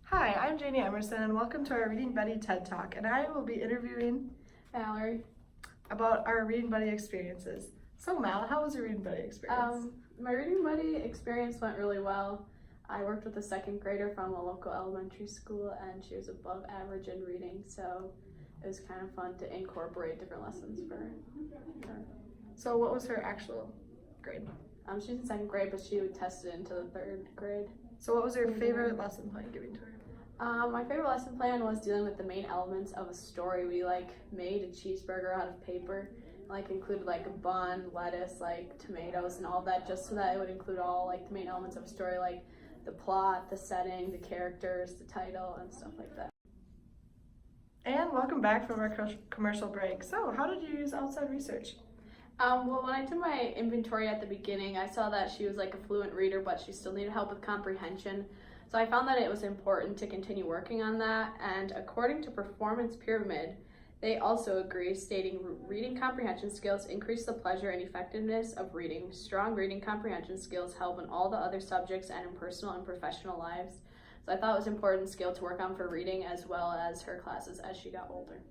Hi, I'm Janie Emerson and welcome to our Reading Buddy TED Talk, and I will be interviewing Mallory. about our Reading Buddy experiences. So Mal, how was your Reading Buddy experience? My Reading Buddy experience went really well. I worked with a second grader from a local elementary school and she was above average in reading, so it was kind of fun to incorporate different lessons for her. So what was her actual grade? She's in second grade, but she would test it into the third grade. So what was your favorite lesson plan giving to her? My favorite lesson plan was dealing with the main elements of a story. We made a cheeseburger out of paper, included a bun, lettuce, tomatoes and all that, just so that it would include all the main elements of a story, like the plot, the setting, the characters, the title, and stuff like that. And welcome back from our commercial break. So how did you use outside research? Well, when I did my inventory at the beginning, I saw that she was a fluent reader, but she still needed help with comprehension. So I found that it was important to continue working on that, and according to Performance Pyramid, they also agree, stating reading comprehension skills increase the pleasure and effectiveness of reading. Strong reading comprehension skills help in all the other subjects and in personal and professional lives. So I thought it was an important skill to work on for reading as well as her classes as she got older.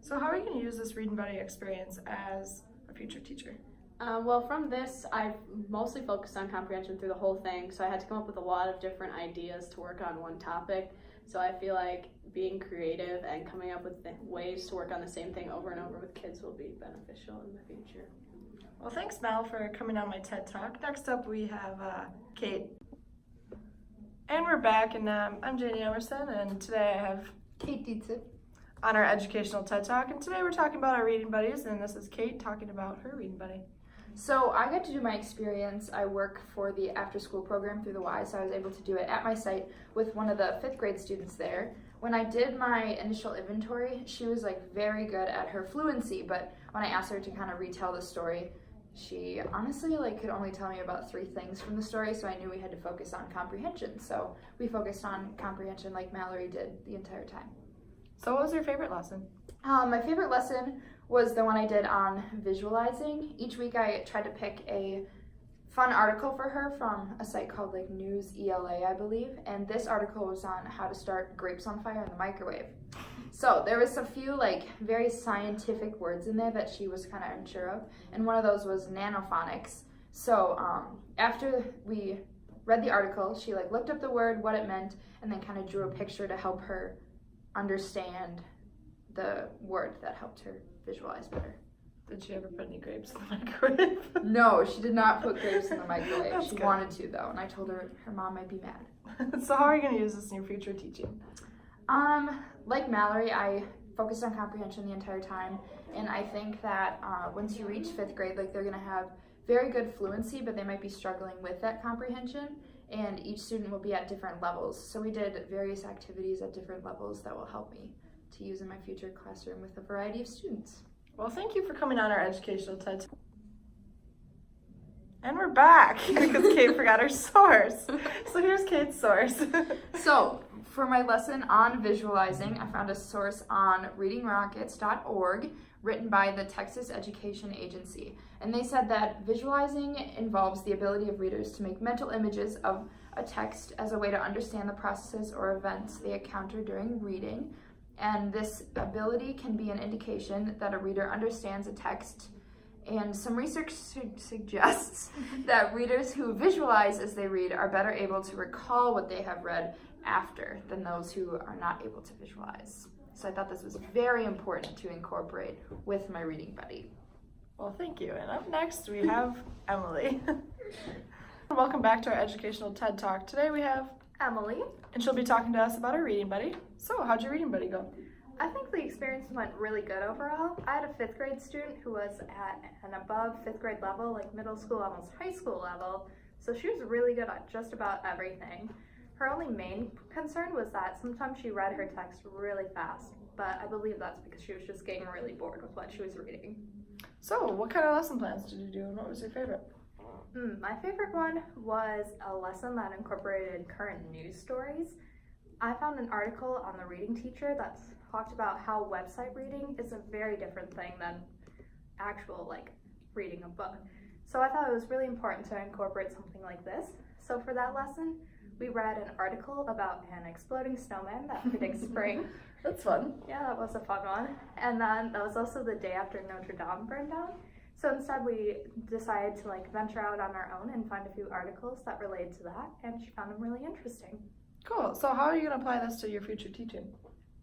So how are you going to use this Reading Buddy experience as a future teacher? Well, from this, I've mostly focused on comprehension through the whole thing, so I had to come up with a lot of different ideas to work on one topic. So I feel like being creative and coming up with ways to work on the same thing over and over with kids will be beneficial in the future. Well, thanks Mal for coming on my TED Talk. Next up we have Kate. And we're back, and I'm Janie Emerson, and today I have Kate Dietzit on our educational TED Talk, and today we're talking about our reading buddies, and this is Kate talking about her reading buddy. So I got to do my experience. I work for the after school program through the Y, so I was able to do it at my site with one of the 5th grade students there. When I did my initial inventory, she was very good at her fluency, but when I asked her to kind of retell the story, she honestly could only tell me about 3 things from the story, so I knew we had to focus on comprehension. So we focused on comprehension like Mallory did the entire time. So what was your favorite lesson? My favorite lesson was the one I did on visualizing. Each week I tried to pick a fun article for her from a site called News ELA, I believe, and this article was on how to start grapes on fire in the microwave. So there was a few very scientific words in there that she was kind of unsure of, and one of those was nanophonics. So after we read the article, she looked up the word, what it meant, and then kind of drew a picture to help her understand the word that helped her visualize better. Did she ever put any grapes in the microwave? No, she did not put grapes in the microwave. That's She good. wanted to though, and I told her her mom might be mad. So how are you going to use this in your future teaching? Like Mallory, I focused on comprehension the entire time, and I think that once you reach 5th grade, they're going to have very good fluency, but they might be struggling with that comprehension, and each student will be at different levels. So we did various activities at different levels that will help me to use in my future classroom with a variety of students. Well, thank you for coming on our educational TED Talk. And we're back because Kate forgot her source. So here's Kate's source. So for my lesson on visualizing, I found a source on readingrockets.org written by the Texas Education Agency. And they said that visualizing involves the ability of readers to make mental images of a text as a way to understand the processes or events they encounter during reading. And this ability can be an indication that a reader understands a text. And some research suggests that readers who visualize as they read are better able to recall what they have read after than those who are not able to visualize. So I thought this was very important to incorporate with my reading buddy. Well, thank you. And up next we have Emily. Welcome back to our educational TED Talk. Today we have Emily. and she'll be talking to us about her reading buddy. So how'd your reading buddy go? I think the experience went really good overall. I had a 5th grade student who was at an above 5th grade level, middle school, almost high school level. So she was really good at just about everything. Her only main concern was that sometimes she read her text really fast, but I believe that's because she was just getting really bored with what she was reading. So what kind of lesson plans did you do and what was your favorite? My favorite one was a lesson that incorporated current news stories. I found an article on the reading teacher that talked about how website reading is a very different thing than actual reading a book. So I thought it was really important to incorporate something like this. So for that lesson, We read an article about an exploding snowman that predicts spring. That's fun. Yeah, that was a fun one. And then that was also the day after Notre Dame burned down. So instead we decided to venture out on our own and find a few articles that related to that, and she found them really interesting. Cool. So how are you going to apply this to your future teaching?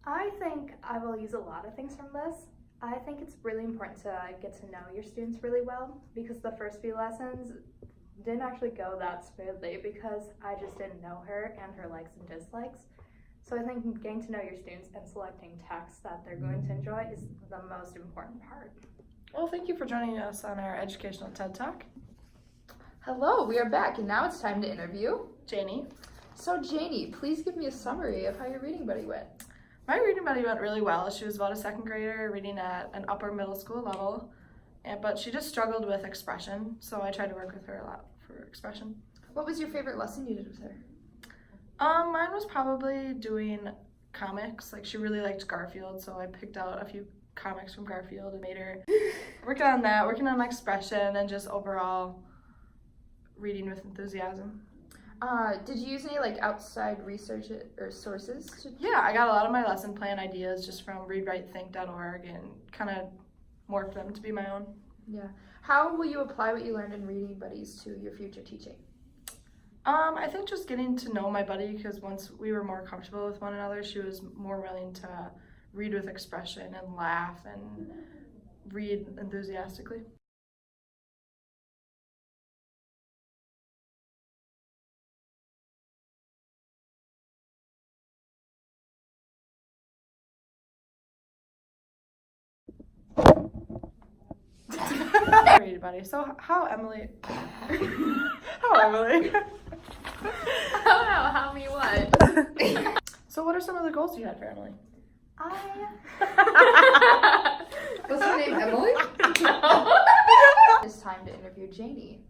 I think I will use a lot of things from this. I think it's really important to get to know your students really well, because the first few lessons didn't actually go that smoothly because I just didn't know her and her likes and dislikes. So I think getting to know your students and selecting texts that they're going to enjoy is the most important part. Well, thank you for joining us on our educational TED Talk. Hello, we are back, and now it's time to interview Janie. So Janie, please give me a summary of how your reading buddy went. My reading buddy went really well. She was about a second grader reading at an upper middle school level, but she just struggled with expression, so I tried to work with her a lot for expression. What was your favorite lesson you did with her? Mine was probably doing comics. She really liked Garfield, so I picked out a few comics from Garfield and made her work on that, working on expression and just overall reading with enthusiasm. Did you use any outside research or sources? Yeah, I got a lot of my lesson plan ideas just from readwritethink.org and kind of morphed them to be my own. Yeah. How will you apply what you learned in reading buddies to your future teaching? I think just getting to know my buddy, because once we were more comfortable with one another, she was more willing to read with expression and laugh and read enthusiastically. Read buddy. So how Emily? Oh no, how me what? So what are some of the goals you had for Emily? Was her name Emily? It's time to interview Janie.